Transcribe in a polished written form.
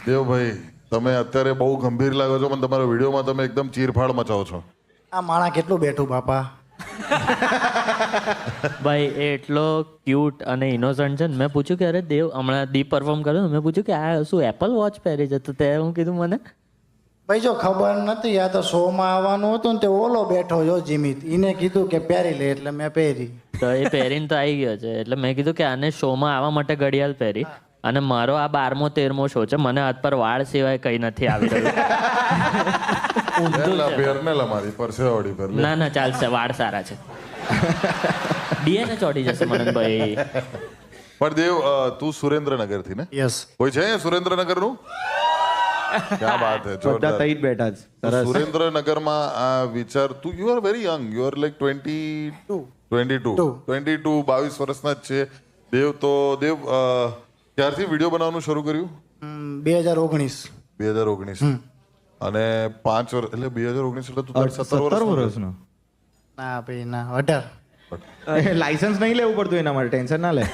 દેવભાઈ તમે અત્યારે બહુ ગંભીર લાગો છો, પણ તમારા વિડીયોમાં તમે એકદમ ચીરફાડ મચાવો છો. આ માણા કેટલું બેઠું બાપા. ભાઈ એ એટલો ક્યુટ અને ઇનોસન્ટ છે ને. મેં પૂછ્યું કે અરે દેવ હમણાં દીપ પરફોર્મ કર્યો, મેં પૂછ્યું કે આ શું એપલ વોચ પહેરી છે? તો તે હું કીધું મને ભાઈ જો ખબર નથી, આ તો શોમાં આવવાનું હતું ને તે ઓલો બેઠો જો જીમિત, એને કીધું કે પહેરી લે એટલે મેં પહેરી. તો એ પહેરીને તો આવી ગયો છે. એટલે મેં કીધું કે આને શોમાં આવવા માટે ઘડિયાળ પહેરી, અને મારો આ 12મો 13મો શો છે, મને હાથ પર વાળ સિવાય કઈ નથી આવી રહ્યું. મારી પરસેવાળી પર ના ના ચાલશે, વાળ સારા છે. ડીએનએ ચોટી જશે મનનભાઈ. પણ દેવ તું સુરેન્દ્રનગર થી ને? યસ. કોઈ છે સુરેન્દ્રનગર નું? ક્યાં વાત હે, જોરદાર. બધા તઈ જ બેઠા છે. સરસ. સુરેન્દ્રનગરમાં આ વિચાર, તું you are very young, you are like 22 વર્ષના જ છે દેવ. તો દેવ ક્યારથી વિડીયો બનાવવાનું શરૂ કર્યું? 2019. 2019. અને 5 વર્ષ એટલે 2019 એટલે તું 17 વર્ષનો. ના ભાઈ ના, 18. લાયસન્સ નહીં લેવું પડતું એના માટે, ટેન્શન ના લે.